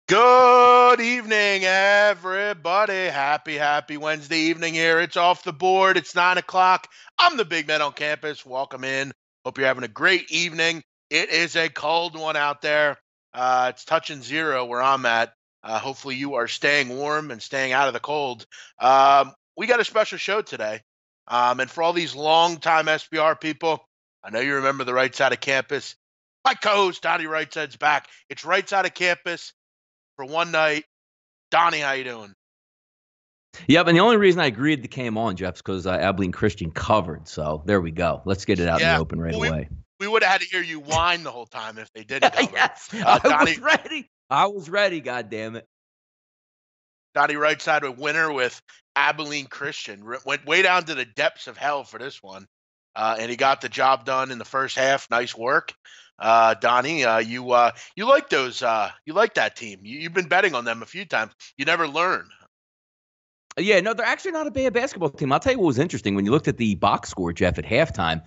Good evening, everybody. Happy Wednesday evening here. It's off the board. It's 9 o'clock. I'm the big man on campus. Welcome in. Hope you're having a great evening. It is a cold one out there. It's touching zero where I'm at. Hopefully you are staying warm and staying out of the cold. We got a special show today. And for all these longtime SBR people, I know you remember the right side of campus. My co-host, Donnie Rightside's back. It's right side of campus for one night. Donnie, how you doing? Yep, and the only reason I agreed to came on, Jeff, is because Abilene Christian covered. So there we go. Let's get it out in the open right away. We would have had to hear you whine the whole time if they didn't cover. Yes, I was ready. I was ready, goddammit. Donnie Rightside, a winner with Abilene Christian. Went way down to the depths of hell for this one. And he got the job done in the first half. Nice work. Donnie, you like those, you like that team. You've been betting on them a few times. You never learn. Yeah, no, they're actually not a bad basketball team. I'll tell you what was interesting. When you looked at the box score, Jeff, at halftime,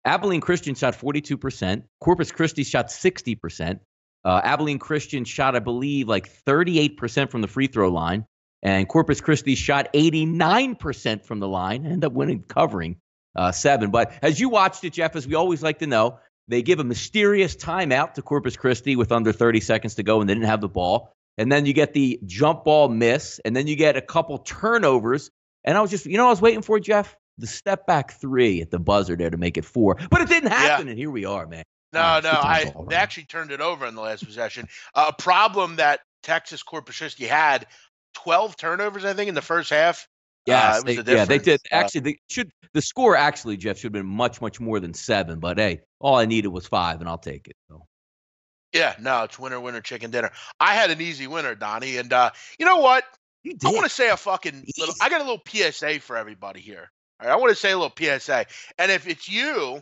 Abilene Christian shot 42%. Corpus Christi shot 60%. Abilene Christian shot, I believe, like 38% from the free throw line. And Corpus Christi shot 89% from the line. Ended up winning, covering 7. But as you watched it, Jeff, as we always like to know, they give a mysterious timeout to Corpus Christi with under 30 seconds to go, and they didn't have the ball. And then you get the jump ball miss, and then you get a couple turnovers. And I was just, I was waiting for, Jeff, the step back 3 at the buzzer there to make it 4. But it didn't happen, and here we are, man. No, they actually turned it over in the last possession. A problem that Texas Corpus Christi had, 12 turnovers, I think, in the first half. Yes, they did. Actually, the score actually, Jeff, should have been much, much more than 7. But hey, all I needed was 5, and I'll take it. So. Yeah, no, it's winner, chicken dinner. I had an easy winner, Donnie, and you know what? I want to say I got a little PSA for everybody here. All right, I want to say a little PSA, and if it's you,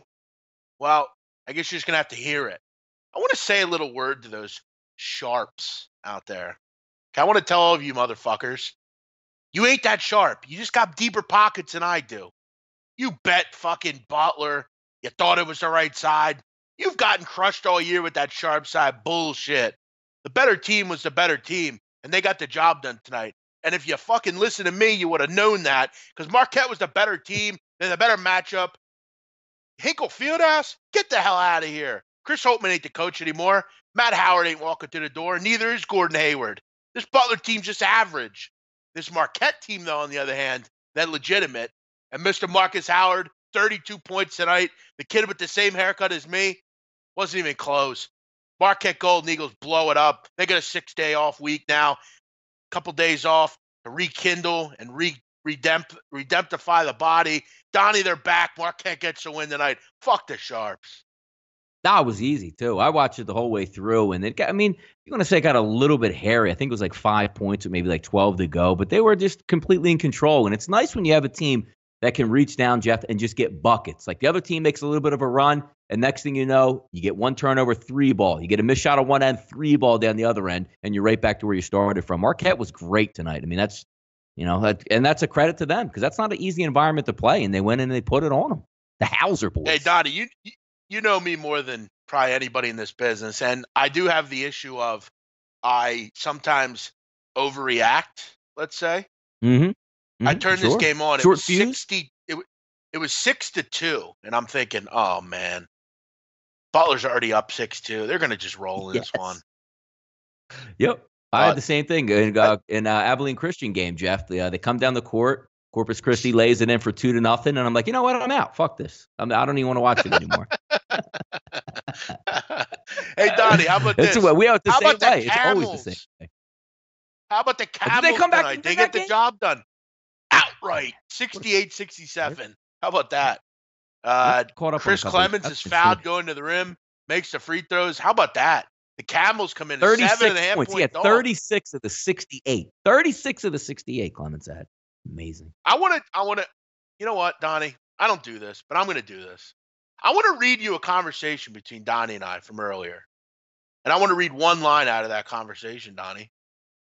well, I guess you're just gonna have to hear it. I want to say a little word to those sharps out there. Okay, I want to tell all of you motherfuckers, you ain't that sharp. You just got deeper pockets than I do. You bet fucking Butler. You thought it was the right side. You've gotten crushed all year with that sharp side bullshit. The better team was the better team, and they got the job done tonight. And if you fucking listen to me, you would have known that, because Marquette was the better team. They're the better matchup. Hinkle Fieldhouse, get the hell out of here. Chris Holtman ain't the coach anymore. Matt Howard ain't walking through the door. Neither is Gordon Hayward. This Butler team's just average. This Marquette team, though, on the other hand, they're legitimate. And Mr. Marcus Howard, 32 points tonight. The kid with the same haircut as me, wasn't even close. Marquette Golden Eagles blow it up. They got a 6-day off week now. Couple days off to rekindle and redemptify the body. Donnie, they're back. Marquette gets a win tonight. Fuck the Sharps. That was easy, too. I watched it the whole way through, and you're going to say it got a little bit hairy. I think it was like 5 points with maybe like 12 to go, but they were just completely in control. And it's nice when you have a team that can reach down, Jeff, and just get buckets. Like the other team makes a little bit of a run, and next thing you know, you get one turnover, 3 ball. You get a missed shot on one end, 3 ball down the other end, and you're right back to where you started from. Marquette was great tonight. I mean, that's, and that's a credit to them, because that's not an easy environment to play, and they went in and they put it on them. The Hauser boys. Hey, Donnie, you know me more than probably anybody in this business, and I do have the issue of I sometimes overreact, let's say. I turned this game on. It was 60. It was 6-2, and I'm thinking, oh man, Butler's already up 6-2. They're going to just roll in this one. Yep, I had the same thing in Abilene Christian game, Jeff. They come down the court. Corpus Christi lays it in for 2-0, and I'm like, you know what? I'm out. Fuck this. I don't even want to watch it anymore. Hey, Donnie, how about this? We are the same way. It's always the same way. How about the Camels Did they come back tonight? They get the job done. Outright. 68-67. How about that? Chris Clemens is fouled going to the rim, makes the free throws. How about that? The Camels come in at 7.5 points. He had 36 of the 68. 36 of the 68 Clemens had. Amazing. I want to, you know what, Donnie? I don't do this, but I'm going to do this. I want to read you a conversation between Donnie and I from earlier. And I want to read one line out of that conversation, Donnie.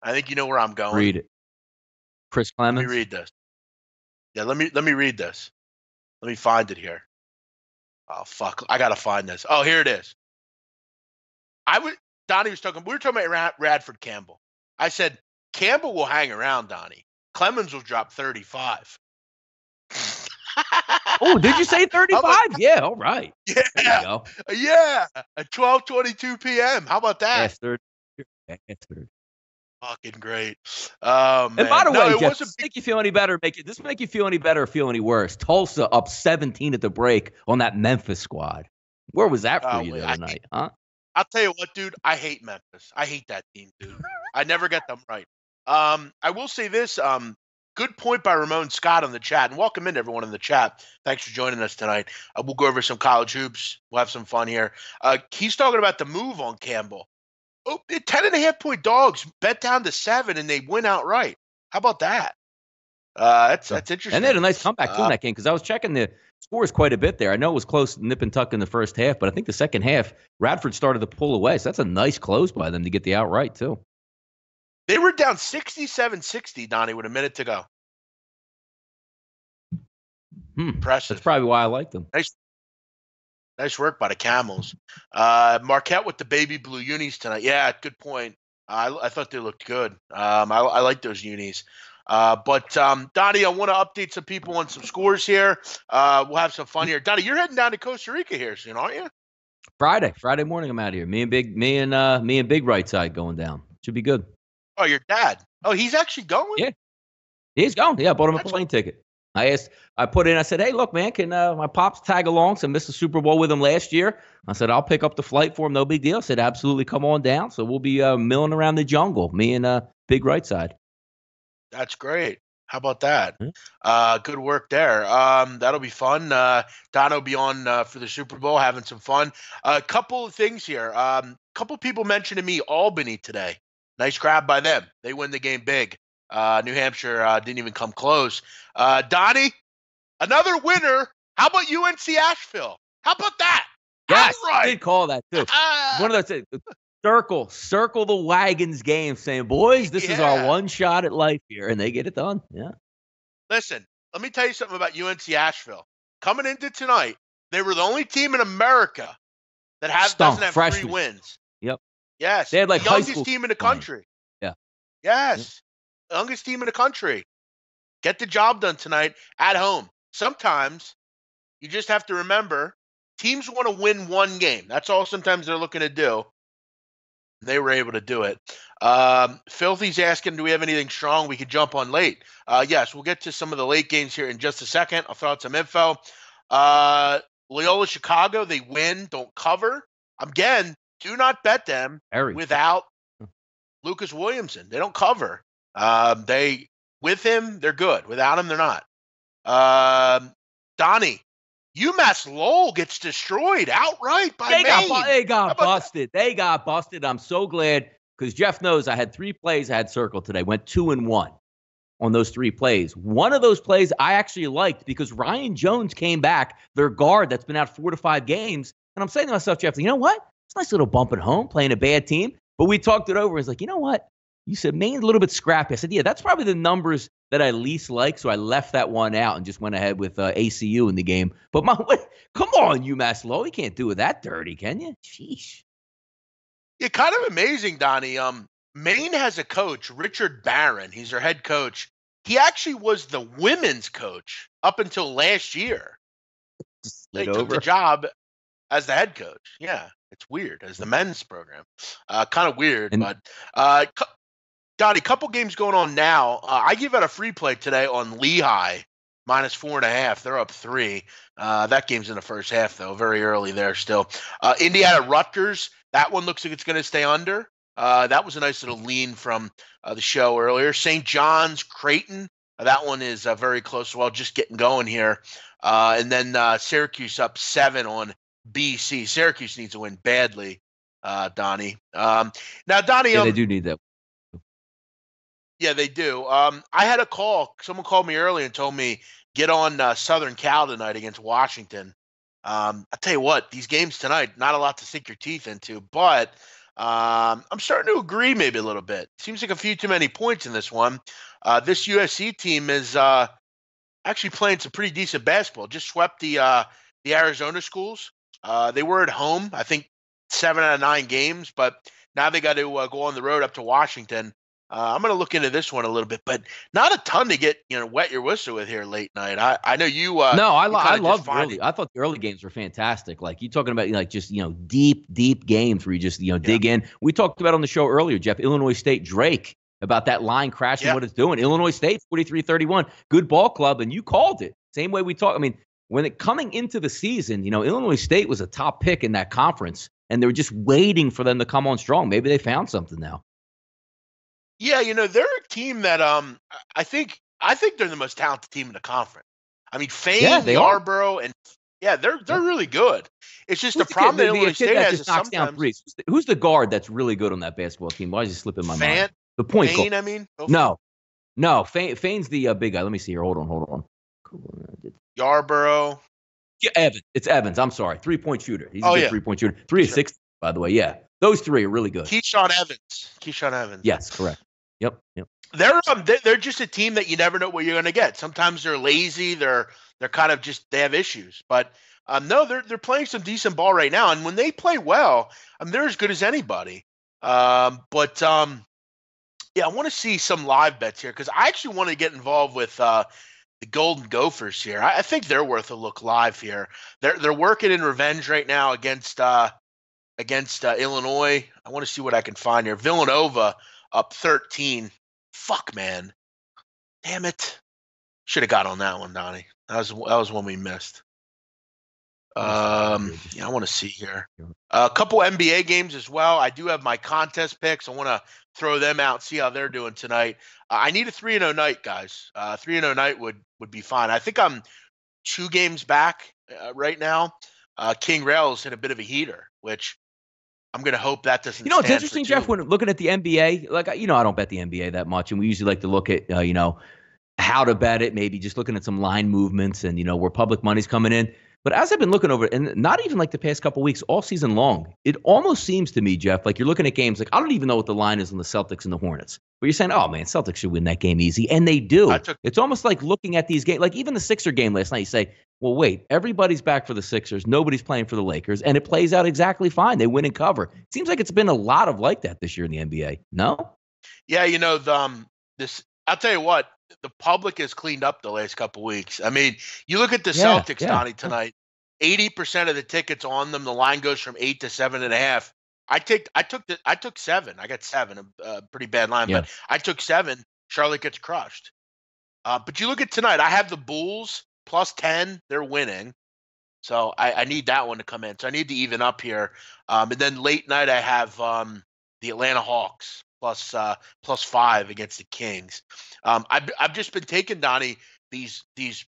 I think you know where I'm going. Read it. Chris Clemens. Let me read this. Yeah, let me read this. Let me find it here. Oh fuck! I gotta find this. Oh, here it is. Donnie was talking. We were talking about Radford Campbell. I said Campbell will hang around, Donnie. Clemens will drop 35. Oh, did you say 35? Yeah, all right. Yeah, there you go. Yeah, at 12:22 p.m. How about that? Bastard. Fucking great. Man. And by the way, it Jeff, wasn't make you feel any better? This make you feel any better or feel any worse? Tulsa up 17 at the break on that Memphis squad. Where was that for you the other night, huh? I'll tell you what, dude. I hate Memphis. I hate that team, dude. I never get them right. I will say this. Good point by Ramon Scott in the chat, and welcome in everyone in the chat. Thanks for joining us tonight. We'll go over some college hoops. We'll have some fun here. He's talking about the move on Campbell. Oh, 10.5-point dogs bet down to 7, and they win outright. How about that? That's interesting. And they had a nice comeback too in that game because I was checking the scores quite a bit there. I know it was close, nip and tuck in the first half, but I think the second half, Radford started to pull away. So that's a nice close by them to get the outright too. They were down 67-60, Donnie, with a minute to go. Impressive. That's probably why I like them. Nice work by the Camels. Marquette with the baby blue unis tonight. Yeah, good point. I thought they looked good. I like those unis. But Donnie, I want to update some people on some scores here. We'll have some fun here. Donnie, you're heading down to Costa Rica here soon, aren't you? Friday morning. I'm out here. Me and Big Right Side going down. Should be good. Oh, your dad. Oh, he's actually going? Yeah. He's going. Yeah, I bought him a plane ticket. I said, hey, look, man, can my pops tag along? So I missed the Super Bowl with him last year. I said, I'll pick up the flight for him. No big deal. I said, absolutely, come on down. So we'll be milling around the jungle, me and Big Right Side. That's great. How about that? Good work there. That'll be fun. Don will be on for the Super Bowl, having some fun. A couple of things here. Couple people mentioned to me Albany today. Nice grab by them. They win the game big. New Hampshire didn't even come close. Donnie, another winner. How about UNC Asheville? How about that? Yes, right. I did call that too. One of those circle the wagons game, saying, boys, this is our one shot at life here, and they get it done. Yeah. Listen, let me tell you something about UNC Asheville. Coming into tonight, they were the only team in America that doesn't have freshman. 3 wins. Yep. Yes. They had like the youngest team in the country. Yeah. Yes. Yep. Youngest team in the country. Get the job done tonight at home. Sometimes you just have to remember teams want to win one game. That's all sometimes they're looking to do. They were able to do it. Filthy's asking, do we have anything strong we could jump on late? Yes, we'll get to some of the late games here in just a second. I'll throw out some info. Loyola Chicago, they win, don't cover. Again, do not bet them without Lucas Williamson. They don't cover. With him, they're good. Without him, they're not. Donnie, UMass Lowell gets destroyed outright by Maine. They got busted. They got busted. I'm so glad because Jeff knows I had 3 plays I had circled today. Went 2-1 on those 3 plays. One of those plays I actually liked because Ryan Jones came back, their guard that's been out 4 to 5 games. And I'm saying to myself, Jeff, you know what? It's a nice little bump at home playing a bad team. But we talked it over. It's like, you know what? You said Maine's a little bit scrappy. I said, yeah, that's probably the numbers that I least like. So I left that one out and just went ahead with ACU in the game. But come on, UMass Lowell. You can't do it that dirty, can you? Sheesh. Yeah, kind of amazing, Donnie. Maine has a coach, Richard Barron. He's their head coach. He actually was the women's coach up until last year. They took the job as the head coach. Yeah, it's weird as the men's program. Kind of weird, but Donnie, couple games going on now. I give out a free play today on Lehigh -4.5. They're up 3. That game's in the first half though, very early there still. Indiana Rutgers. That one looks like it's going to stay under. That was a nice little lean from the show earlier. St. John's, Creighton. That one is very close as well, just getting going here. And then Syracuse up 7 on BC. Syracuse needs to win badly, Donnie. Now, Donnie. Yeah, they do need that. Yeah, they do. I had a call. Someone called me early and told me get on Southern Cal tonight against Washington. I'll tell you what, these games tonight, not a lot to sink your teeth into, but I'm starting to agree maybe a little bit. Seems like a few too many points in this one. This USC team is actually playing some pretty decent basketball. Just swept the Arizona schools. They were at home, I think 7 out of 9 games, but now they got to go on the road up to Washington. I'm going to look into this one a little bit, but not a ton to get wet your whistle with here late night. I know you. No, I love early. I thought the early games were fantastic. Like you talking about like just deep games where you just dig in. We talked about on the show earlier, Jeff, Illinois State Drake, about that line crashing, what it's doing. Illinois State 43-31, good ball club, and you called it. Same way we talk. I mean, when it coming into the season, Illinois State was a top pick in that conference, and they were just waiting for them to come on strong. Maybe they found something now. Yeah, they're a team that I think they're the most talented team in the conference. I mean, Fane, Yarborough, and they're really good. It's just the problem that Illinois State has is sometimes down threes. Who's the guard that's really good on that basketball team? Why is he slipping my mind? The point Fane, guard. No. Fane's the big guy. Let me see here. Hold on. Yarborough. Yeah, Evans. It's Evans. I'm sorry. 3-point shooter. He's a good 3-point shooter. 3 of 6, by the way. Yeah. Those 3 are really good. Keyshawn Evans. Yes, correct. Yep. They're just a team that you never know what you're going to get. Sometimes they're lazy. They're kind of just they have issues. But no, they're playing some decent ball right now. And when they play well, they're as good as anybody. I want to see some live bets here because I actually want to get involved with the Golden Gophers here. I think they're worth a look live here. They're working in revenge right now against Illinois. I want to see what I can find here. Villanova up 13. Fuck, man. Damn it. Should have got on that one, Donnie. That was one we missed. I want to see here. A couple NBA games as well. I do have my contest picks. I want to throw them out, see how they're doing tonight. I need a 3-0 night, guys. 3-0 night would be fine. I think I'm 2 games back right now. King Rails hit a bit of a heater, which I'm going to hope that doesn't stand it's interesting, Jeff, when looking at the NBA, like, I don't bet the NBA that much, and we usually like to look at, how to bet it, maybe just looking at some line movements and, where public money's coming in. But as I've been looking over it, and not even like the past couple of weeks, all season long, it almost seems to me, Jeff, like you're looking at games like I don't even know what the line is on the Celtics and the Hornets. But you're saying, oh, man, Celtics should win that game easy. And they do. It's almost like looking at these games, like even the Sixer game last night, you say, well, wait, everybody's back for the Sixers. Nobody's playing for the Lakers. And it plays out exactly fine. They win and cover. It seems like it's been a lot of like that this year in the NBA. No? Yeah, I'll tell you what, the public has cleaned up the last couple of weeks. I mean, you look at the Celtics, Donnie, tonight. 80% of the tickets on them. The line goes from 8 to 7.5. I took 7. I got 7, a pretty bad line, but I took 7. Charlotte gets crushed. But you look at tonight. I have the Bulls plus 10. They're winning, so I need that one to come in. So I need to even up here. And then late night I have the Atlanta Hawks plus 5 against the Kings. I've just been taking, Donnie, these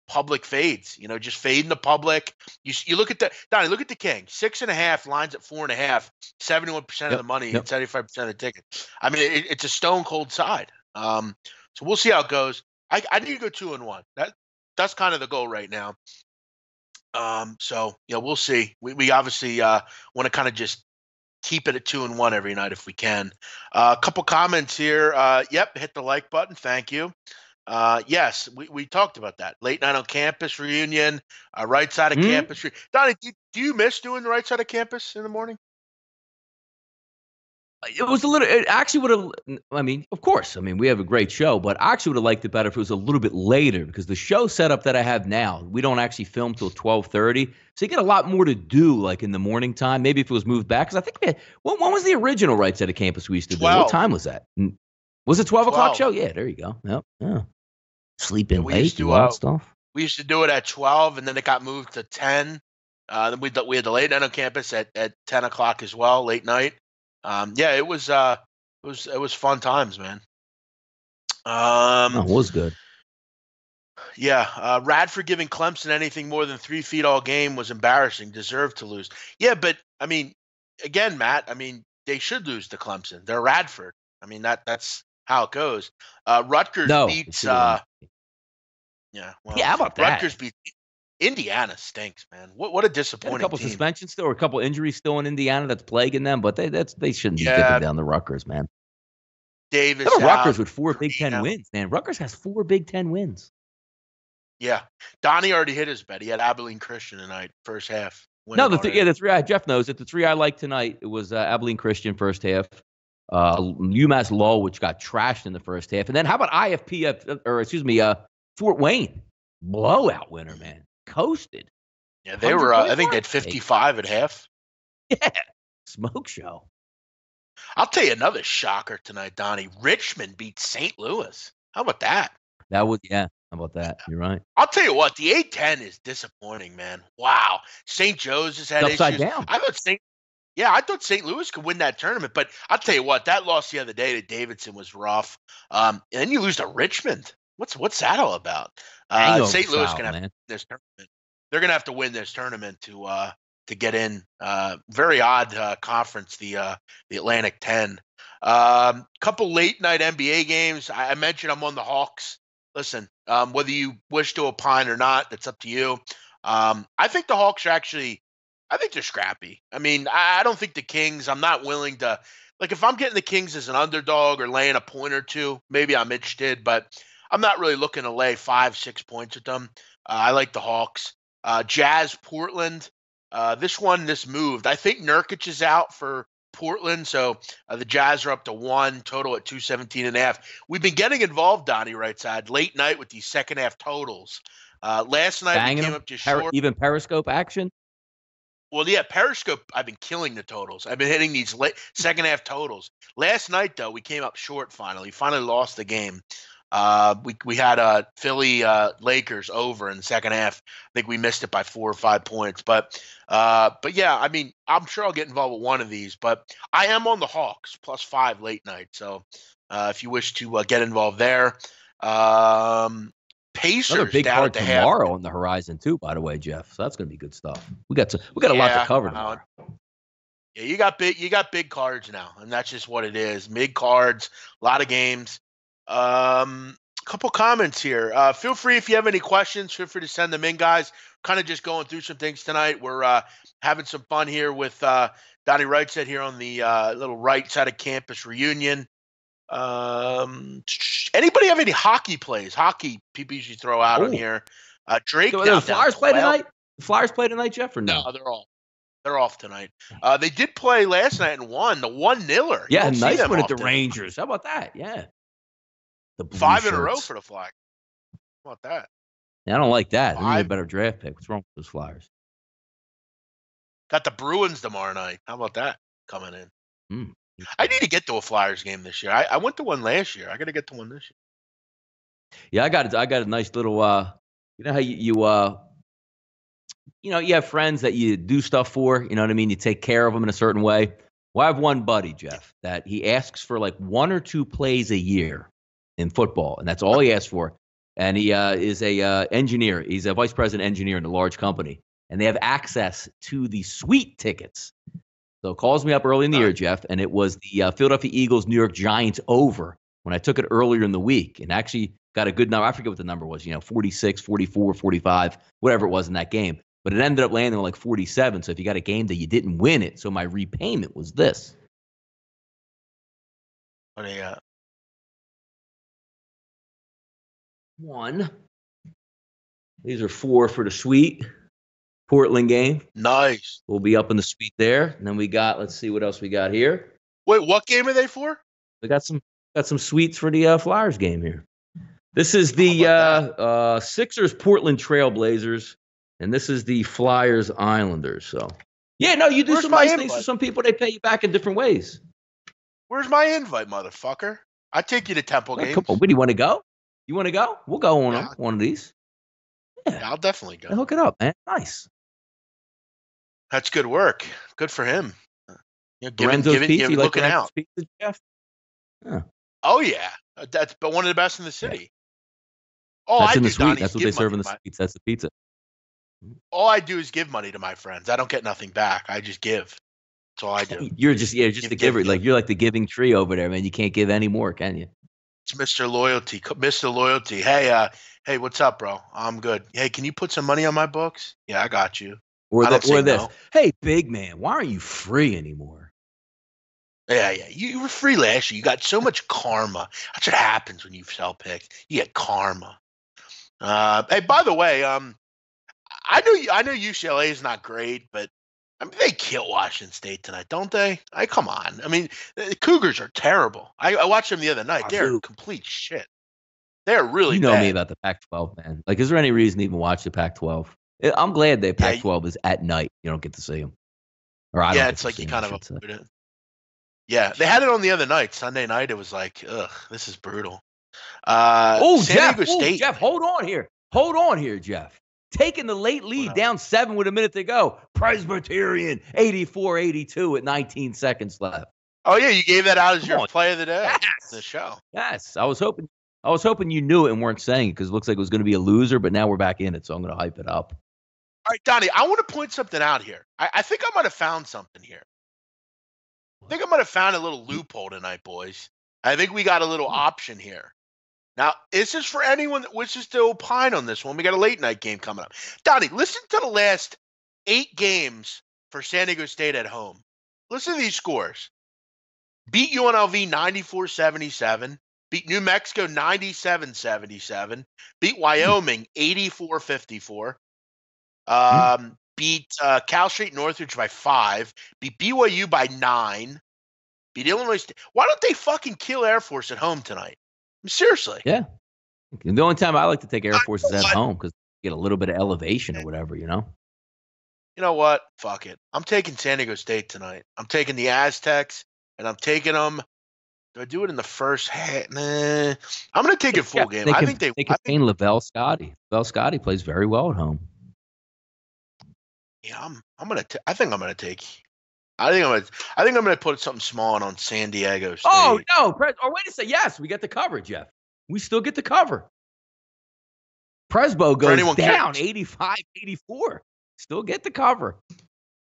public fades, just fading the public. You look at Donnie, look at the King, 6.5 lines at 4.5, 71% of the money and 75% of the ticket. I mean, it's a stone cold side. So we'll see how it goes. I need to go 2-1. That's kind of the goal right now. So we'll see. We obviously want to kind of just keep it at 2-1 every night if we can. A couple comments here. Hit the like button. Thank you. Yes, we talked about that. Late night on campus reunion, right side of campus. Donnie, do you miss doing the right side of campus in the morning? It was a little. It actually would have. I mean, of course. I mean, we have a great show, but I actually would have liked it better if it was a little bit later because the show setup that I have now, we don't actually film till 12:30, so you get a lot more to do, like in the morning time. Maybe if it was moved back, because I think when was the original right side of campus we used to do? What time was that? Was it 12 o'clock show? Yeah, there you go. Yep. Yeah. Sleeping late, do all that stuff. We used to do it at 12, and then it got moved to 10. Then we had the late night on campus at 10 o'clock as well, late night. It was fun times, man. It was good. Yeah, Radford giving Clemson anything more than 3 feet all game was embarrassing. Deserved to lose. Yeah, but I mean, again, Matt. I mean, they should lose to Clemson. They're Radford. I mean, that's how it goes. Rutgers beats. How about that? Rutgers beats Indiana stinks, man. What a Got a disappointing couple team. suspensions still, or a couple injuries still in Indiana that's plaguing them, but they shouldn't be dipping Yeah, down the Rutgers, man. Davis How about Rutgers out, with 4 Big Green Ten out. wins, man? Rutgers has 4 Big Ten wins. Yeah, Donnie already hit his bet. He had Abilene Christian tonight, first half. No, Winning the 3 Jeff knows it. The 3 I liked tonight, it was Abilene Christian first half, UMass Lowell, which got trashed in the first half, and then how about Fort Wayne, blowout winner, man, coasted. Yeah, they were. I think they had 55 at half. Yeah, smoke show. I'll tell you another shocker tonight, Donnie. Richmond beat St. Louis. How about that? That was How about that? You're right. I'll tell you what, the A-10 is disappointing, man. Wow, St. Joe's has had Upside issues. down. I thought St. Louis could win that tournament, but I'll tell you what, that loss the other day to Davidson was rough. And then you lose to Richmond. What's that all about? St. Louis gonna have to win this tournament. They're gonna have to win this tournament to get in. Very odd conference, the Atlantic 10. Couple late night NBA games. I mentioned I'm on the Hawks. Listen, whether you wish to opine or not, that's up to you. I think the Hawks are I think they're scrappy. I mean, I don't think the Kings, I'm not willing to, like, if I'm getting the Kings as an underdog or laying a point or two, maybe I'm interested, but I'm not really looking to lay 5-6 points with them. I like the Hawks. Jazz, Portland. This moved. I think Nurkic is out for Portland, so the Jazz are up to 1, total at 217.5. We've been getting involved, Donnie Rightside, late night with these second half totals. Last night we came up just short. Even Periscope action? Well, yeah, Periscope, I've been killing the totals. I've been hitting these second half totals. Last night, though, we came up short finally. Finally lost the game. We had Philly Lakers over in the second half. I think we missed it by 4 or 5 points. But yeah, I mean, I'm sure I'll get involved with one of these. But I am on the Hawks, +5 late night. So if you wish to get involved there. Pacers another big down card at the tomorrow half. on the horizon too, by the way, Jeff. So that's going to be good stuff. We got a lot to cover tomorrow. Yeah, you got big cards now, and that's just what it is. Big cards, a lot of games. Couple comments here. Feel free if you have any questions. Feel free to send them in, guys. Kind of just going through some things tonight. We're having some fun here with Donnie Rightside here on the little right side of campus reunion. Anybody have any hockey plays? Hockey people usually throw out on here. Drake. So the Flyers play tonight? The Flyers play tonight, Jeff, or no? No, they're off tonight. They did play last night and won the 1-0. Yeah, nice one at the Rangers. How about that? Yeah. The 5 in a row for the Flyers. How about that? Yeah, I don't like that. They need a better draft pick. What's wrong with those Flyers? Got the Bruins tomorrow night. How about that coming in? I need to get to a Flyers game this year. I went to one last year. I got to get to one this year. Yeah, I got a nice little. You know how you have friends that you do stuff for. You know what I mean? You take care of them in a certain way. Well, I have one buddy, Jeff, that he asks for like 1 or 2 plays a year in football, and that's all he asks for. And he is a engineer. He's a vice president engineer in a large company, and they have access to the suite tickets. So calls me up early in the year, Jeff, and it was the Philadelphia Eagles, New York Giants over when I took it earlier in the week and actually got a good number. I forget what the number was, 46, 44, 45, whatever it was in that game. But it ended up landing on like 47. So if you got a game that you didn't win it, so my repayment was this. What do you got? 1. These are 4 for the suite. Portland game. Nice. We'll be up in the suite there. And then we got, let's see what else we got here. Wait, what game are they for? We got some suites for the Flyers game here. This is the Sixers Portland Trailblazers, and this is the Flyers Islanders. So, yeah, no, you do some nice things for some people. They pay you back in different ways. Where's my invite, motherfucker? I take you to Temple games. Come on, where do you want to go? You want to go? We'll go on one of these. Yeah, I'll definitely go. Hook it up, man. Nice. That's good work. Good for him. Lorenzo's Pizza. You looking out. Pizza, Jeff? Yeah. Oh yeah, that's but one of the best in the city. Yeah. Oh, that's in the suite. That's what they serve in the suites. That's the pizza. All I do is give money to my friends. I don't get nothing back. I just give. That's all I do. You're just a giver. Like you're like the giving tree over there, man. You can't give any more, can you? It's Mr. Loyalty. Mr. Loyalty. Hey, what's up, bro? I'm good. Hey, can you put some money on my books? Yeah, I got you. I don't say Or this. no. Hey, big man, why aren't you free anymore? Yeah. You were free last year. You got so much karma. That's what happens when you sell picks. You get karma. Hey, by the way, I know UCLA is not great, but I mean they kill Washington State tonight, don't they? Come on. I mean, the Cougars are terrible. I watched them the other night. They're complete shit. They're really You know bad. me about the Pac-12, man. Like, is there any reason to even watch the Pac-12? I'm glad that Pac-12 is at night. You don't get to see them. Or I don't. It's like you kind of avoid it. Yeah, they had it on the other night, Sunday night. It was like, ugh, this is brutal. San Diego State. Jeff, hold on here, Jeff. Taking the late lead, down 7 with a minute to go. Presbyterian, 84-82 at 19 seconds left. Oh yeah, you gave that out as your play of the day. Yes. The show. Yes, I was hoping you knew it and weren't saying it because it looks like it was going to be a loser, but now we're back in it, so I'm going to hype it up. All right, Donnie, I want to point something out here. I think I might have found something here. I think I might have found a little loophole tonight, boys. I think we got a little option here. Now, this is for anyone that wishes to opine on this one. We got a late night game coming up. Donnie, listen to the last 8 games for San Diego State at home. Listen to these scores. Beat UNLV 94-77. Beat New Mexico 97-77. Beat Wyoming 84-54. Beat Cal State Northridge by 5. Beat BYU by 9. Beat Illinois State. Why don't they fucking kill Air Force at home tonight? I mean, seriously. Yeah. The only time I like to take Air Force is at home because you get a little bit of elevation or whatever, you know? You know what? Fuck it. I'm taking San Diego State tonight. I'm taking the Aztecs, and I'm taking them. Do I do it in the first half? Nah. I'm going to take it full game. I think they contain Lavelle Scotty. Lavelle Scotty plays very well at home. Yeah, I think I'm going to put something small on San Diego State. Oh, no. Wait a second. Yes, we get the cover, Jeff. We still get the cover. Presbo goes down 85-84. Still get the cover.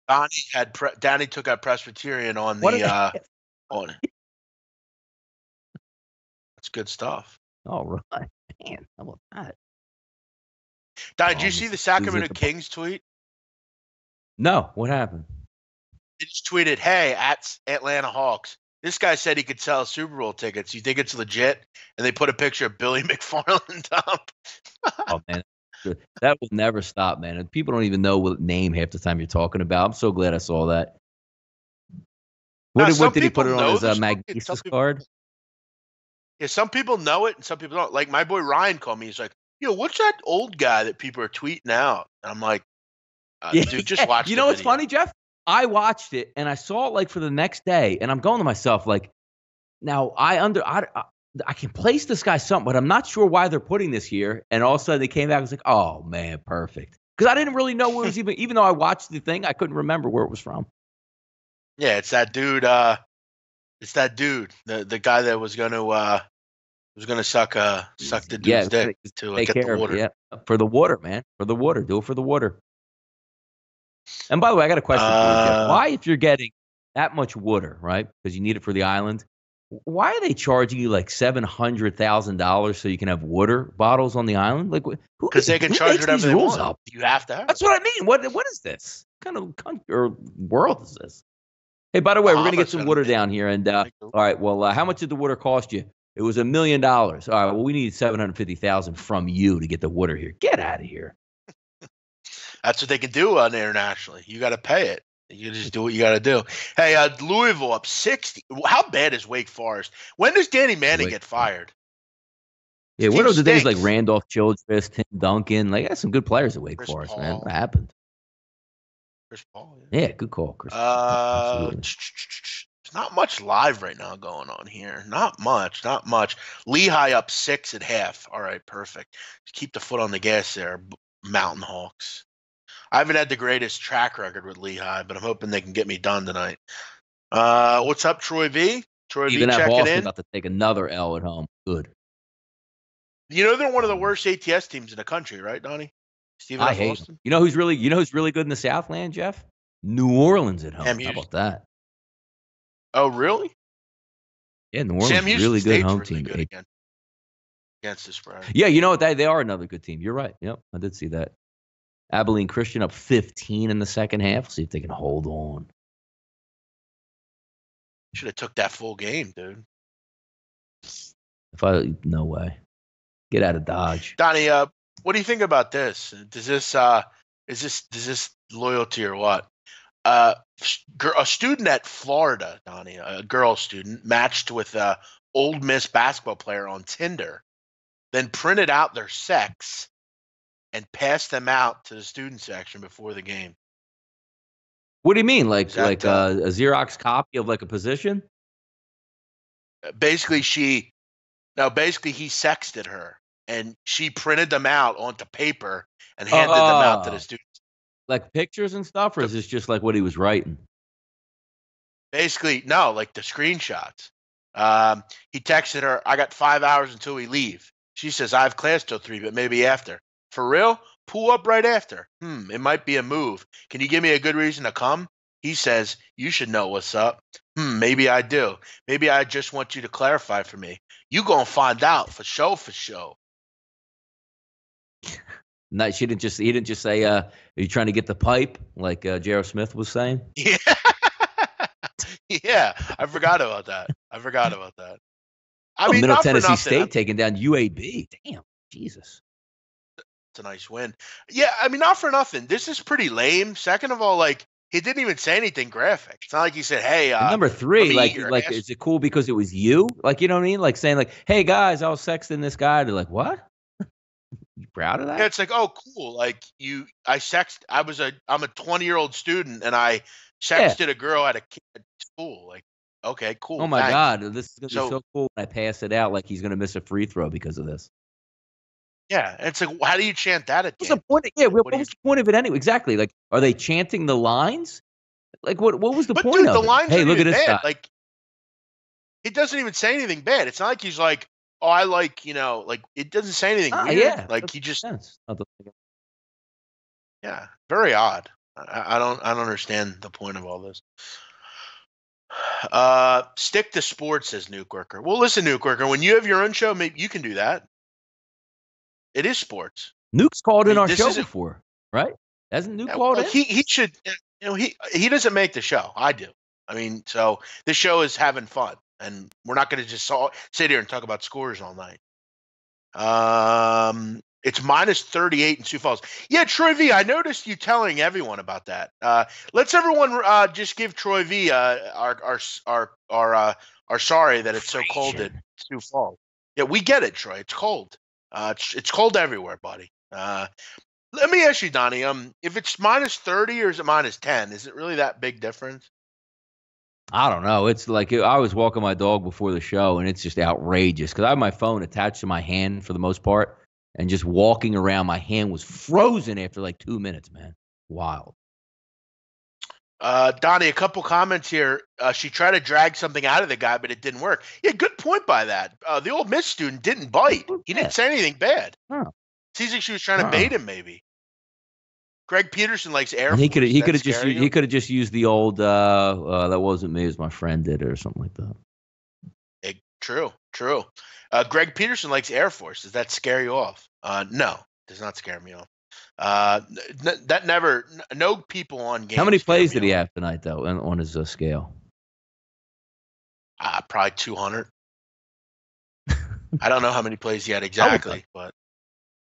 Donnie took out Presbyterian on the on it. That's good stuff. All right. Man, how about that? Donnie, did you see the Sacramento Kings tweet? No. What happened? They just tweeted, "Hey, at Atlanta Hawks, this guy said he could sell Super Bowl tickets. You think it's legit?" And they put a picture of Billy McFarland up. Oh, man. That will never stop, man. And people don't even know what name half the time you're talking about. I'm so glad I saw that. What did he put it on his Magnesis card? Yeah, some people know it and some people don't. Like my boy Ryan called me. He's like, "Yo, what's that old guy that people are tweeting out?" And I'm like, "Dude, just watch." You know what's funny, Jeff? I watched it and I saw it like for the next day, and I'm going to myself like, now I can place this guy something, but I'm not sure why they're putting this here. And all of a sudden they came back. I was like, oh man, perfect. Because I didn't really know where it was even though I watched the thing, I couldn't remember where it was from. Yeah, it's that dude. The guy that was gonna suck the dude's dick to get the water. Yeah, for the water, man. For the water. Do it for the water. And by the way, I got a question for you, Jeff. Why, if you're getting that much water, right? Because you need it for the island. Why are they charging you like $700,000 so you can have water bottles on the island? Like, because they can charge whatever they want. Up? You have to have. That's what I mean. What is this? What kind of country or world is this? Hey, by the way, we're gonna get some water down here. And all right, well, how much did the water cost you? It was $1 million. All right, well, we need $750,000 from you to get the water here. Get out of here. That's what they can do internationally. You got to pay it. You just do what you got to do. Hey, Louisville up 60. How bad is Wake Forest? When does Danny Manning get fired? Yeah, what are the things like Randolph Childress, Tim Duncan? Like, that's some good players at Wake Forest, Paul. Man. What happened? Chris Paul. Yeah, good call, Chris. There's not much live right now going on here. Not much. Lehigh up 6 at half. All right, perfect. Keep the foot on the gas there, Mountain Hawks. I haven't had the greatest track record with Lehigh, but I'm hoping they can get me done tonight. What's up, Troy V? Troy V checking in. About to take another L at home. Good. You know they're one of the worst ATS teams in the country, right, Donnie? I hate them. You know who's really good in the Southland, Jeff? New Orleans at home. How about that? Oh, really? Yeah, New Orleans is really good home team. against the spread. Yeah, you know what? They are another good team. You're right. Yep, I did see that. Abilene Christian up 15 in the second half. See if they can hold on. Should have took that full game, dude. No way. Get out of Dodge. Donnie, what do you think about this? Does this is this loyalty or what? A student at Florida, Donnie, a girl student, matched with a Ole Miss basketball player on Tinder, then printed out their sex and passed them out to the student section before the game. What do you mean? Like a Xerox copy of like a position? Basically, he sexted her and she printed them out onto paper and handed them out to the students. Like pictures and stuff, or is this just like what he was writing? Basically, no, like the screenshots. He texted her, I got 5 hours until we leave. She says, I have class till 3, but maybe after. For real? Pull up right after. It might be a move. Can you give me a good reason to come? He says, you should know what's up. Maybe I do. Maybe I just want you to clarify for me. You gonna find out for sure. No, he didn't just say, are you trying to get the pipe, like J.R. Smith was saying? Yeah. Yeah, I forgot about that. I mean, Middle not Tennessee for nothing. State taking down UAB. Damn, Jesus. It's a nice win. Yeah, I mean, not for nothing. This is pretty lame. Second of all, like, he didn't even say anything graphic. It's not like he said, hey, and number 3, like is it cool because it was you? Like, you know what I mean? Like saying like, hey guys, I was sexting this guy. They're like, what? You proud of that? Yeah, it's like, oh, cool. Like I'm a 20-year-old student and I sexted a girl at school. Like, okay, cool. Oh my thanks. God, this is gonna be so cool when I pass it out. Like he's gonna miss a free throw because of this. Yeah, it's like, how do you chant that at what's the point? Yeah, what was the point of it anyway? Exactly. Like, are they chanting the lines? Like, what was the point dude, of the it? lines Hey, look at this bad. guy. Like, he doesn't even say anything bad. It's not like he's like, oh, I like, like it doesn't say anything weird. Yeah, like he just, sense. yeah, very odd. I don't understand the point of all this. Stick to sports, says Nuke Worker. Well, listen, Nuke Worker, when you have your own show, maybe you can do that. It is sports. Nuke's called in our show before, right? Hasn't Nuke called in? He should. He doesn't make the show. I do. I mean, so this show is having fun, and we're not going to just sit here and talk about scores all night. It's minus 38 in Sioux Falls. Yeah, Troy V, I noticed you telling everyone about that. Let's everyone just give Troy V our sorry that it's so cold at Sioux Falls. Yeah, we get it, Troy. It's cold. It's cold everywhere, buddy. Let me ask you, Donnie. If it's minus 30 or is it minus 10? Is it really that big difference? I don't know. It's like I was walking my dog before the show, and it's just outrageous because I have my phone attached to my hand for the most part, and just walking around, my hand was frozen after like 2 minutes, man. Wild. Donnie, a couple comments here. She tried to drag something out of the guy, but it didn't work. Yeah, good point by that. The Ole Miss student didn't bite. He didn't say anything bad. Huh. Seems like she was trying to bait him, maybe. Greg Peterson likes Air Force. He could have just used the old that wasn't me, it was my friend did it or something like that. True. Greg Peterson likes Air Force. Does that scare you off? No, does not scare me off. No people on games. How many plays did he have tonight, though, on his scale? Probably 200. I don't know how many plays he had exactly, but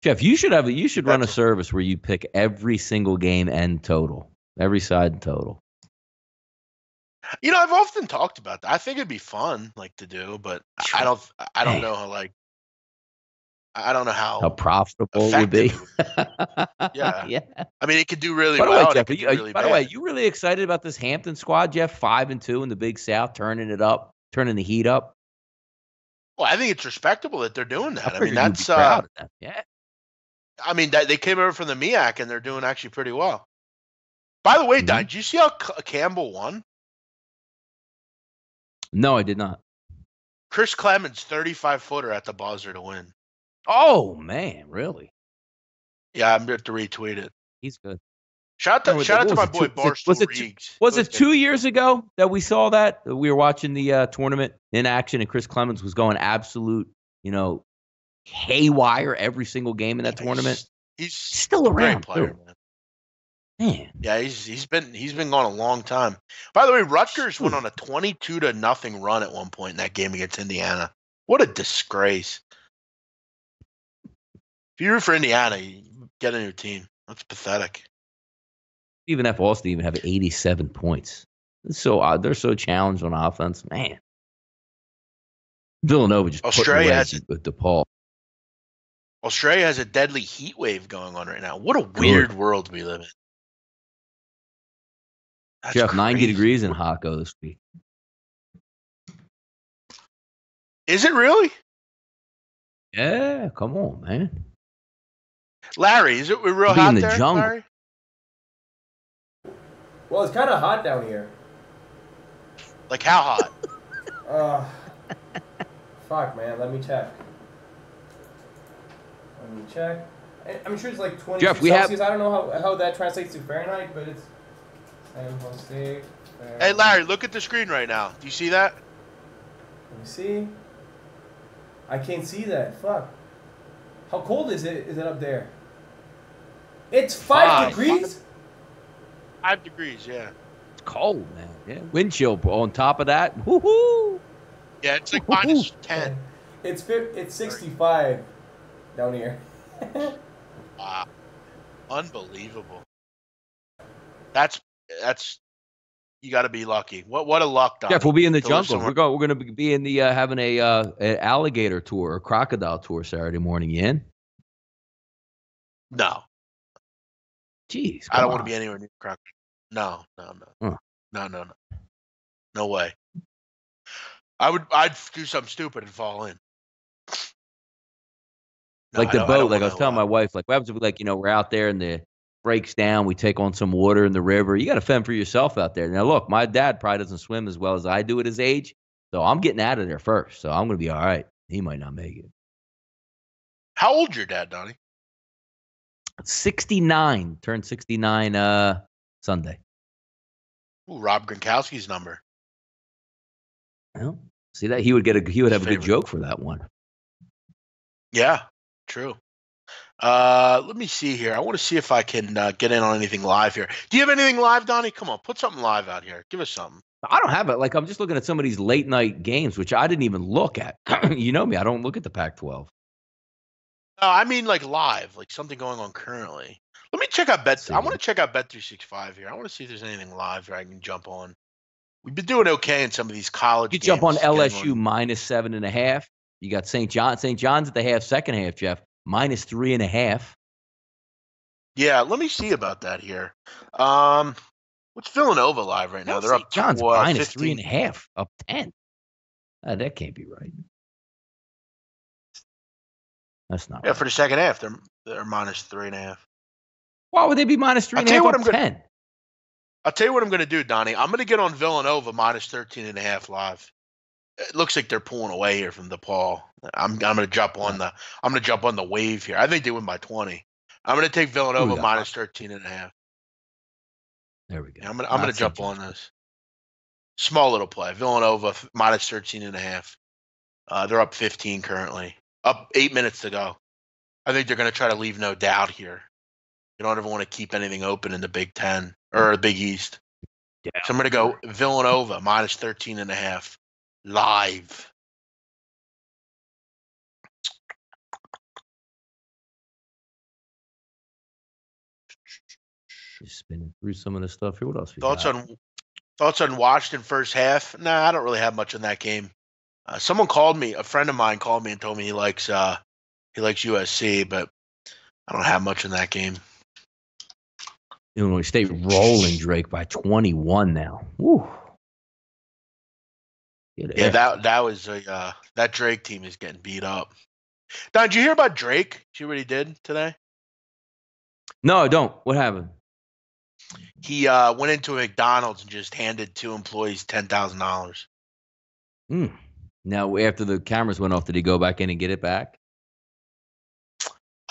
Jeff, you should run a service where you pick every single game and total, every side and total. I've often talked about that. I think it'd be fun, to do, but I don't know how profitable it would be. Yeah. Yeah. I mean, it could do really well. Jeff, by the way, you really excited about this Hampton squad, Jeff? 5-2 in the Big South, turning the heat up. Well, I think it's respectable that they're doing that. I mean, that's proud of them. Yeah. I mean, they came over from the MEAC and they're doing actually pretty well. By the way, Don, did you see how Campbell won? No, I did not. Chris Clemens, 35-footer at the buzzer to win. Oh man, really? Yeah, I'm going to retweet it. He's good. Shout out to my boy Barstool Reegs. Was it 2 years ago that we saw that? We were watching the tournament in action, and Chris Clemens was going absolute, haywire every single game in that tournament. He's still around. Great player, man. Yeah, he's been gone a long time. By the way, Rutgers went on a 22-0 run at one point in that game against Indiana. What a disgrace! If you root for Indiana, you get a new team. That's pathetic. Even F. Austin even have 87 points. So they're so challenged on offense, man. Villanova just Australia has with DePaul. Australia has a deadly heat wave going on right now. What a weird world we live in. That's Jeff, crazy. 90 degrees in Hako this week. Is it really? Yeah, come on, man. Larry, is it real hot in the there, jungle. Larry? Well, it's kind of hot down here. Like how hot? Fuck, man. Let me check. I'm sure it's like 22 Jeff, Celsius. I don't know how that translates to Fahrenheit, but it's San Jose. Hey, Larry, look at the screen right now. Do you see that? Let me see. I can't see that. Fuck. How cold is it? Is it up there? It's 5 degrees? 5 degrees, yeah. It's cold, man. Yeah. Wind chill on top of that. Woohoo! Yeah, it's like minus 10. It's 65 down here. Wow. Unbelievable. That's you got to be lucky. What a luck, Don. Jeff, we'll be in the jungle. We're going to be in the having an alligator tour or crocodile tour Saturday morning. You in? No. Jeez, I don't want to be anywhere near crocodile. No. Huh. No. No way. I'd do something stupid and fall in. No, like the boat, like I was telling my wife, like what happens if we're out there and the breaks down, we take on some water in the river. You got to fend for yourself out there. Now look, my dad probably doesn't swim as well as I do at his age, so I'm getting out of there first. So I'm going to be all right. He might not make it. How old's your dad, Donnie? 69. Turned 69 Sunday. Ooh, Rob Gronkowski's number. Well, see that he would have a good joke for that one. Yeah, true. Let me see here. I want to see if I can get in on anything live here. Do you have anything live, Donnie? Come on, put something live out here. Give us something. I don't have it. Like I'm just looking at some of these late night games, which I didn't even look at. You know me, I don't look at the Pac-12. No, I mean like live, like something going on currently. Let me check out Bet. I want to check out Bet365 here. I want to see if there's anything live where I can jump on. We've been doing okay in some of these college games. You jump on LSU minus 7.5. You got St. John. St. John's at the second half, Jeff, minus 3.5. Yeah, let me see about that here. What's Villanova live right now? They're up John's minus 3.5, up 10. That can't be right. That's not. Yeah, right. for the second half, they're minus 3.5. Why would they be minus 3.5 up 10? I'll tell you what I'm going to do, Donnie. I'm going to get on Villanova minus 13.5 live. It looks like they're pulling away here from DePaul. I'm going to jump on the wave here. I think they win by 20. I'm going to take Villanova minus 13.5. There we go. Yeah, I'm going to jump on this. Small little play. Villanova minus 13.5. They're up 15 currently. Up 8 minutes to go. I think they're going to try to leave no doubt here. You don't ever want to keep anything open in the Big Ten or the Big East. Yeah. So I'm going to go Villanova minus 13.5 live. Just spinning through some of the stuff here. What else? Thoughts on Washington first half? Nah, I don't really have much in that game. Someone called me. A friend of mine called me and told me he likes USC, but I don't have much in that game. Illinois State rolling Drake by 21 now. Woo. Yeah, that was that Drake team is getting beat up. Don, did you hear about Drake? See what he did today? No, I don't. What happened? He went into a McDonald's and just handed 2 employees $10,000. Now, after the cameras went off, did he go back in and get it back?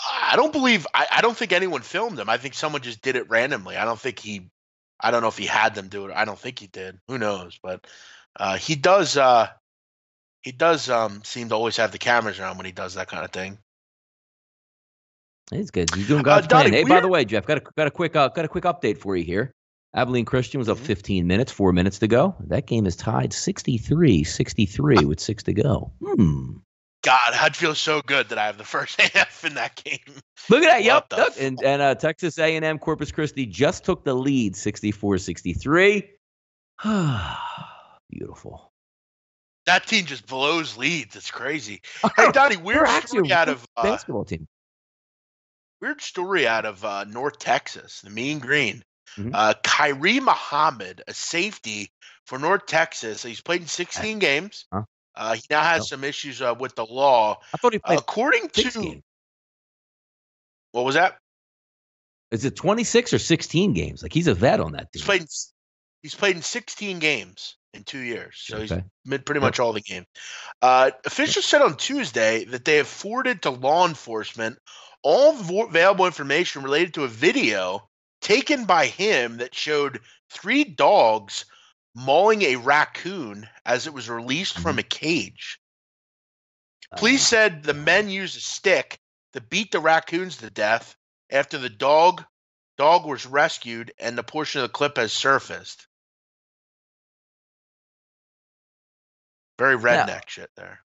I don't think anyone filmed him. I think someone just did it randomly. I don't know if he had them do it. I don't think he did. Who knows? But he does He does seem to always have the cameras around when he does that kind of thing. He's good. He's doing God's plan. Donnie, Hey, by the way, Jeff, got a quick update for you here. Abilene Christian was up 15 minutes, 4 minutes to go. That game is tied 63-63 with 6 to go. God, I'd feel so good that I have the first half in that game. Look at that. Yep. Look. And Texas A&M Corpus Christi just took the lead 64-63. Beautiful. That team just blows leads. It's crazy. Hey, Donnie, weird story out of basketball team. Weird story out of North Texas, the Mean Green. Mm-hmm. Kyrie Muhammad, a safety for North Texas. He's played in 16 games. Huh? He now has some issues with the law. I thought he played according to games. What was that? Is it 26 or 16 games? Like he's a vet on that team. He's played in 16 games in 2 years, so he's pretty much all the game. Officials said on Tuesday that they have forwarded to law enforcement all available information related to a video taken by him that showed 3 dogs mauling a raccoon as it was released from a cage. Police said the men used a stick to beat the raccoons to death after the dog was rescued, and the portion of the clip has surfaced. Very redneck shit there.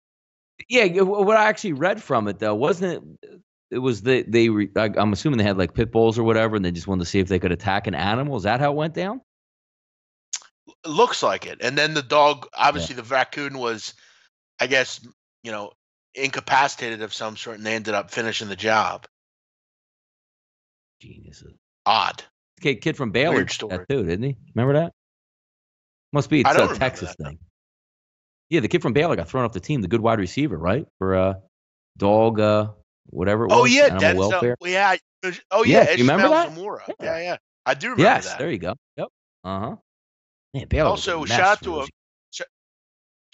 Yeah, what I actually read from it though wasn't it. It was I'm assuming they had like pit bulls or whatever, and they just wanted to see if they could attack an animal. Is that how it went down? Looks like it. And then the dog, obviously the raccoon was, I guess, incapacitated of some sort, and they ended up finishing the job. Geniuses. Odd. Kid from Baylor. Weird story. That too, didn't he? Remember that? Must be. It's a Texas thing. Yeah, the kid from Baylor got thrown off the team, the good wide receiver, right? For dog, whatever it was. Oh, yeah. Animal welfare. Yeah. Oh, yeah. You remember that? Zamora. Yeah. I do remember that. Yes, there you go. Yep. Uh-huh. Man, Baylor also, shout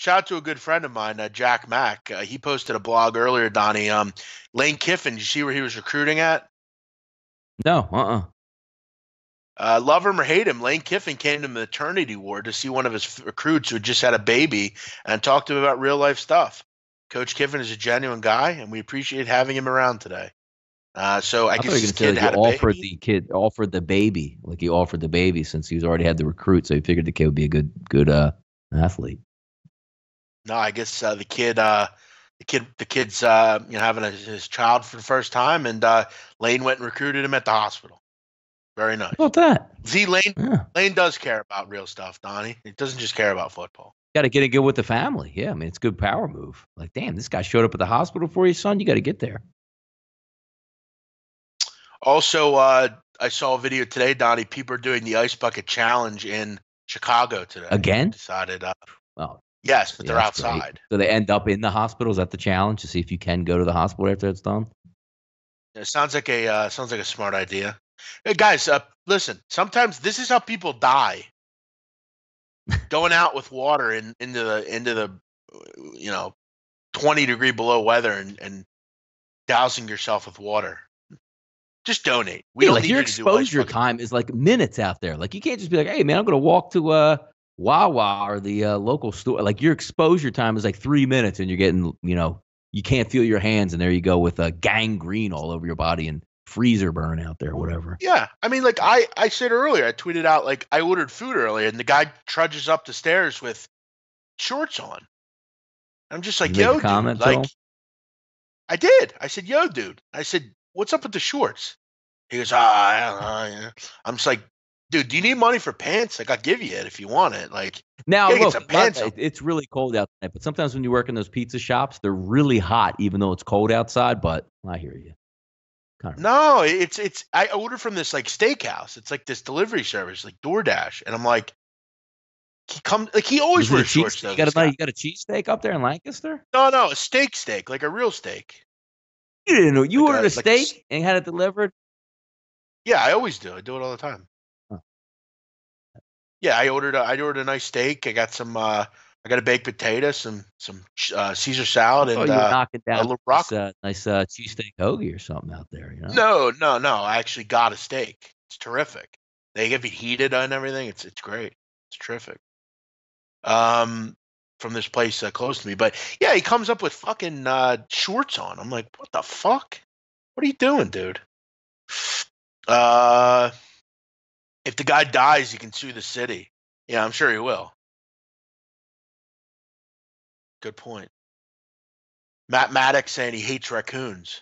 out to a good friend of mine, Jack Mack. He posted a blog earlier, Donnie. Lane Kiffin, did you see where he was recruiting at? No, Love him or hate him, Lane Kiffin came to the maternity ward to see one of his recruits who had just had a baby and talked to him about real life stuff. Coach Kiffin is a genuine guy, and we appreciate having him around today. So I guess his kid had a baby. Offered the baby, like he offered the baby since he's already had the recruit, so he figured the kid would be a good athlete. No, I guess the kid's having his child for the first time, and Lane went and recruited him at the hospital. Very nice. How about that? See, Lane does care about real stuff, Donnie. He doesn't just care about football. Got to get it good with the family. Yeah, I mean, it's a good power move. Like, damn, this guy showed up at the hospital for you, son. You got to get there. Also, I saw a video today, Donnie. People are doing the Ice Bucket Challenge in Chicago today. Again? Decided. Yes, but they're outside. Great. So they end up in the hospital. Is that the challenge, to see if you can go to the hospital after it's done? It sounds like a smart idea. Hey guys, listen. Sometimes this is how people die. Going out with water into the 20-degree below weather and dousing yourself with water. Just donate. We don't need your you exposure time is like minutes out there. Like you can't just be like, hey man, I'm gonna walk to Wawa or the local store. Like your exposure time is like 3 minutes, and you're getting you can't feel your hands, and there you go with gangrene all over your body and freezer burn out there or whatever. Yeah. I mean, like I said earlier, I tweeted out, like, I ordered food earlier, and the guy trudges up the stairs with shorts on. I'm just like, yo, dude. Like, I did. I said, yo, dude. I said, what's up with the shorts? He goes, I don't know. Yeah. I'm just like, dude, do you need money for pants? Like, I'll give you it if you want it. Like, now, look, it's really cold outside, but sometimes when you work in those pizza shops, they're really hot, even though it's cold outside. But I hear you. No, it's I ordered from this like steakhouse. It's like this delivery service, like DoorDash, and I'm like, he always wears shorts. Though, you got a cheesesteak up there in Lancaster? No, a steak, like a real steak. You didn't know you ordered a steak and had it delivered? Yeah, I always do. I do it all the time. Huh. Yeah, I ordered a nice steak. I got some. I got a baked potato, some Caesar salad, and knocking down a little broccoli. Nice cheesesteak hoagie or something out there. You know? No. I actually got a steak. It's terrific. They give it heated and everything. It's great. It's terrific. from this place close to me. But yeah, he comes up with fucking shorts on. I'm like, what the fuck? What are you doing, dude? If the guy dies, he can sue the city. Yeah, I'm sure he will. Good point. Matt Maddox saying he hates raccoons.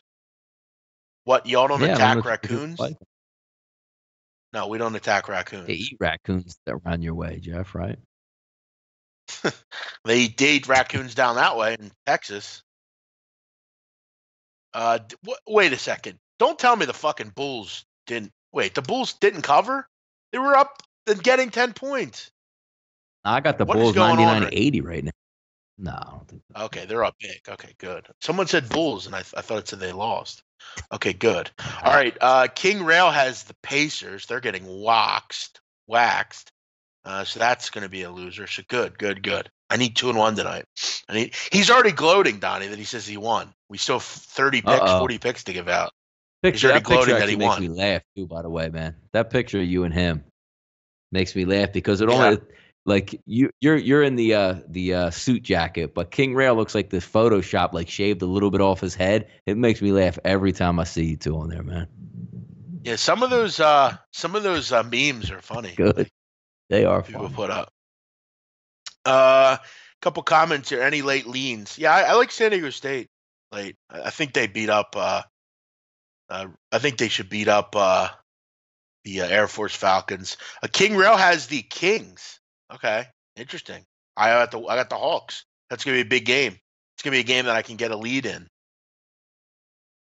What, y'all don't attack raccoons? No, we don't attack raccoons. They eat raccoons that run your way, Jeff, right? They eat raccoons down that way in Texas. Wait a second. Don't tell me the fucking Bulls didn't. Wait, the Bulls didn't cover? They were up and getting 10 points. I got the Bulls 99-80 right now. No, I don't think so. Okay, they're up big. Okay, good. Someone said Bulls, and I thought it said they lost. Okay, good. All right, King Rail has the Pacers. They're getting waxed. So that's going to be a loser. So good. I need 2-1 tonight. He's already gloating, Donnie, that he says he won. We still have 30 picks, 40 picks to give out. He's already gloating that he won. Makes me laugh too, by the way, man. That picture of you and him makes me laugh because it only like you're in the suit jacket, but King Rail looks like this Photoshop like shaved a little bit off his head. It makes me laugh every time I see you two on there, man. Yeah, some of those memes are funny. Good. They are people funny. Put up. Couple comments here. Any late leans? Yeah, I like San Diego State late. I think they beat up. I think they should beat up the Air Force Falcons. King Rail has the Kings. Okay, interesting. I got the Hawks. That's gonna be a big game. It's gonna be a game that I can get a lead in.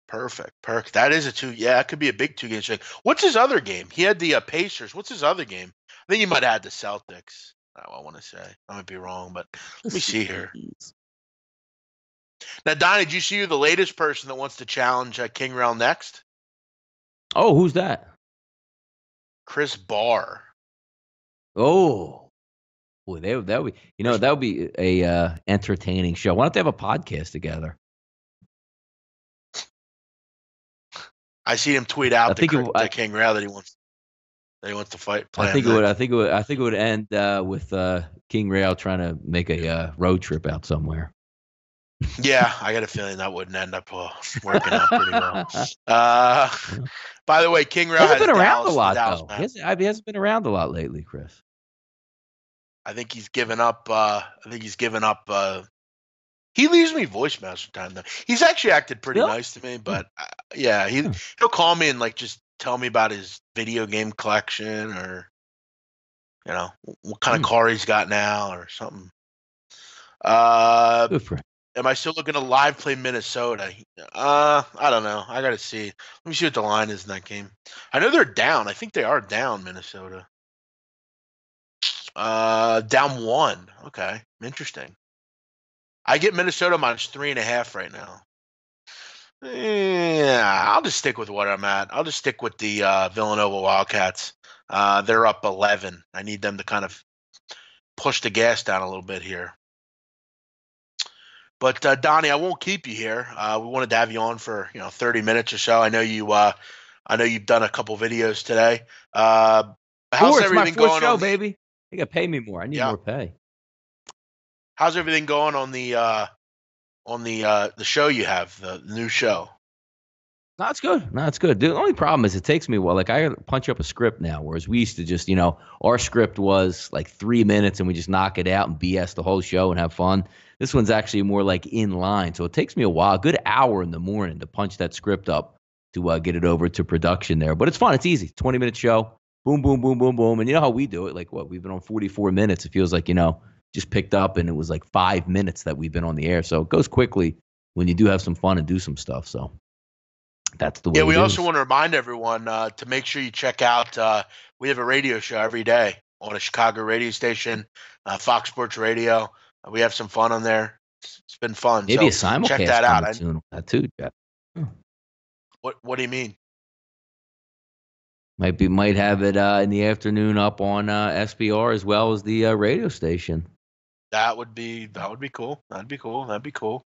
Perfect. That is a 2. Yeah, it could be a big 2-game string. What's his other game? He had the Pacers. What's his other game? I think he might have had the Celtics. I want to say. I might be wrong, but let me see here. Now, Donnie, did you see who the latest person that wants to challenge King Rail next? Oh, who's that? Chris Barr. Oh. Boy, that would be a entertaining show. Why don't they have a podcast together? I see him tweet out to King Rail that he wants to fight. I think it would end with King Rail trying to make a road trip out somewhere. Yeah, I got a feeling that wouldn't end up working out pretty well. By the way, King Rail hasn't been around a lot, though. He hasn't been around a lot lately, Chris. I think he's given up. He leaves me voicemails from time to time. He's actually acted pretty nice to me, but yeah, he'll call me and like just tell me about his video game collection or what kind of car he's got now or something. Good for him. Am I still looking to live play Minnesota? I don't know. I got to see. Let me see what the line is in that game. I know they're down. I think they are down, Minnesota. Down 1. Okay, interesting. I get Minnesota -3.5 right now. Yeah, I'll just stick with what I'm at. I'll just stick with the Villanova Wildcats. They're up 11. I need them to kind of push the gas down a little bit here. But Donnie, I won't keep you here. We wanted to have you on for 30 minutes or so. I know you've done a couple videos today. How's everything going? Show, baby. You got to pay me more. I need more pay. How's everything going on the show you have, the new show? No, it's good. The only problem is it takes me a while. Like I punch up a script now, whereas we used to just, our script was like 3 minutes and we just knock it out and BS the whole show and have fun. This one's actually more like in line. So it takes me a while, a good hour in the morning to punch that script up to get it over to production there. But it's fun. It's easy. 20-minute show. Boom, boom, boom, boom, boom. And you know how we do it. Like we've been on 44 minutes. It feels like, just picked up and it was like 5 minutes that we've been on the air. So it goes quickly when you do have some fun and do some stuff. So that's the way. Yeah, we also want to remind everyone to make sure you check out. We have a radio show every day on a Chicago radio station, Fox Sports Radio. We have some fun on there. It's been fun. Maybe a simulcast. Check that out. Soon. That too, Jeff. What do you mean? Might have it in the afternoon up on SBR as well as the radio station. That would be cool. That'd be cool.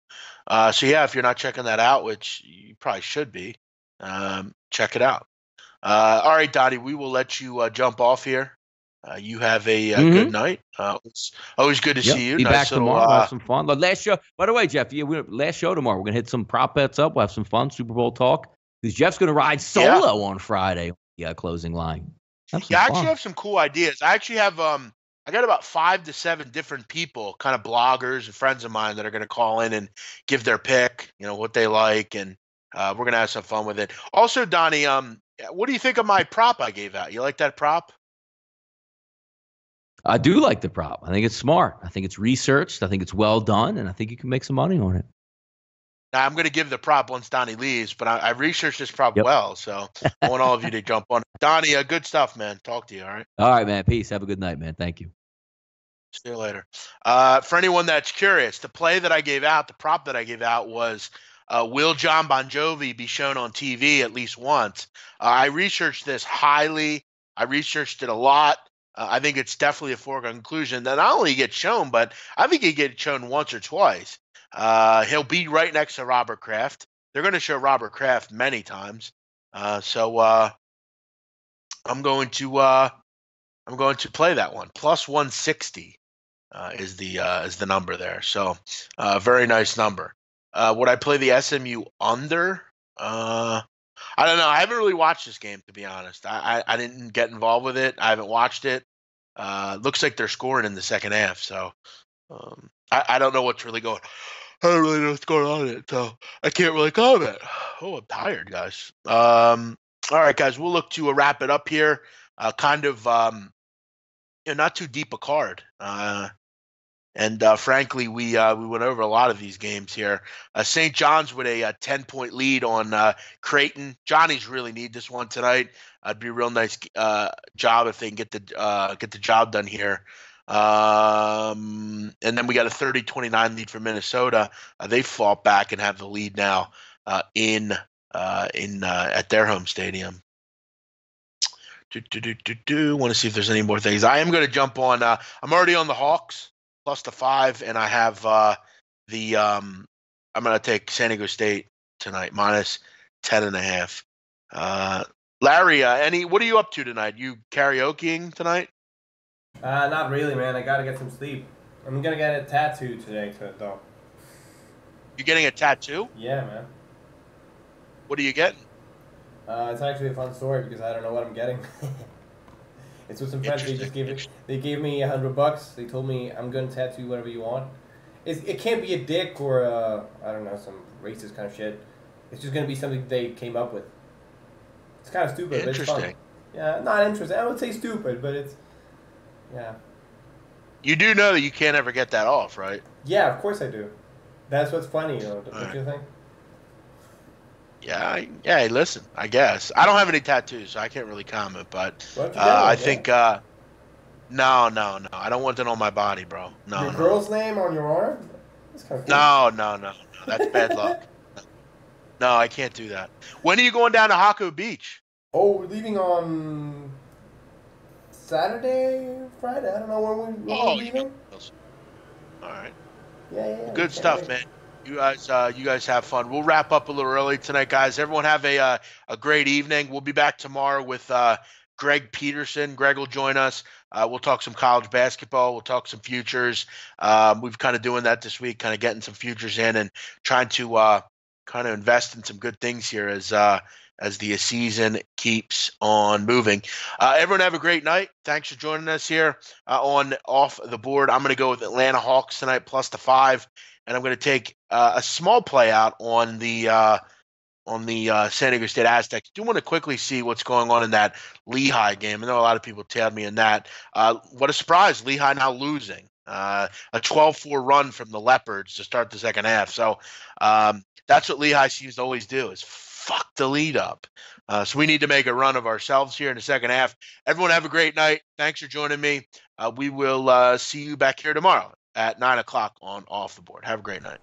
So yeah, if you're not checking that out, which you probably should be, check it out. All right, Dottie, we will let you jump off here. You have a good night. It's always good to see you. Be nice back little, tomorrow. We'll have some fun. Last show, by the way, Jeff. Last show tomorrow. We're gonna hit some prop bets up. We'll have some fun. Super Bowl talk. Because Jeff's gonna ride solo on Friday. Yeah, closing line. I actually have some cool ideas. I actually have I got about 5 to 7 different people, kind of bloggers and friends of mine that are going to call in and give their pick, what they like, and we're going to have some fun with it. Also, Donnie, what do you think of my prop I gave out? You like that prop? I do like the prop. I think it's smart. I think it's researched. I think it's well done, and I think you can make some money on it. Now, I'm going to give the prop once Donnie leaves, but I researched this prop well, so I want all of you to jump on. Donnie, good stuff, man. Talk to you, all right? All right, man. Peace. Have a good night, man. Thank you. See you later. For anyone that's curious, the play that I gave out, the prop that I gave out was, will John Bon Jovi be shown on TV at least once? I researched this highly. I researched it a lot. I think it's definitely a foregone conclusion that not only he gets shown, but I think he gets shown once or twice. He'll be right next to Robert Kraft. They're going to show Robert Kraft many times. So I'm going to play that one. Plus 160 is the number there. So very nice number. Would I play the SMU under? I don't know. I haven't really watched this game, to be honest. I didn't get involved with it. I haven't watched it. Looks like they're scoring in the second half. So I don't know what's really going on. I don't really know what's going on in it, so I can't really comment. Oh, I'm tired, guys. All right, guys, we'll look to wrap it up here. Kind of, not too deep a card. And frankly, we went over a lot of these games here. St. John's with a 10-point lead on Creighton. Johnny's really need this one tonight. It'd be a real nice job if they can get the job done here. And then we got a 30-29 lead for Minnesota. They fought back and have the lead now at their home stadium. Want to see if there's any more things. I am going to jump on. I'm already on the Hawks plus the 5, and I have I'm going to take San Diego State tonight minus 10.5. Larry, what are you up to tonight? You karaokeing tonight? Not really, man. I gotta get some sleep. I'm gonna get a tattoo today, though. You're getting a tattoo? Yeah, man. What are you getting? It's actually a fun story because I don't know what I'm getting. It's with some friends. They gave me $100. They told me I'm gonna tattoo whatever you want. It can't be a dick or I don't know, some racist kind of shit. It's just gonna be something they came up with. It's kind of stupid, but it's fun. Yeah, not interesting. I would say stupid, but it's. Yeah. You do know that you can't ever get that off, right? Yeah, of course I do. That's what's funny, don't you think? Yeah. Listen, I guess I don't have any tattoos, so I can't really comment. But I think no. I don't want it on my body, bro. No. Your girl's name on your arm? That's kind of cool. No. That's bad luck. No, I can't do that. When are you going down to Haku Beach? Oh, we're leaving on Saturday, Friday. I don't know when we're leaving. All right. Yeah. Good stuff, man. You guys have fun. We'll wrap up a little early tonight, guys. Everyone have a great evening. We'll be back tomorrow with Greg Peterson. Greg will join us. We'll talk some college basketball. We'll talk some futures. We've kind of doing that this week, kind of getting some futures in and trying to kind of invest in some good things here as the season keeps on moving. Everyone have a great night. Thanks for joining us here on Off the Board. I'm going to go with Atlanta Hawks tonight plus the 5, and I'm going to take a small play out on the San Diego State Aztecs. Do want to quickly see what's going on in that Lehigh game. I know a lot of people tailed me in that. What a surprise. Lehigh now losing. A 12-4 run from the Leopards to start the second half. So that's what Lehigh seems to always do is fuck the lead up. So we need to make a run of ourselves here in the second half. Everyone have a great night. Thanks for joining me. We will see you back here tomorrow at 9 o'clock on Off the Board. Have a great night.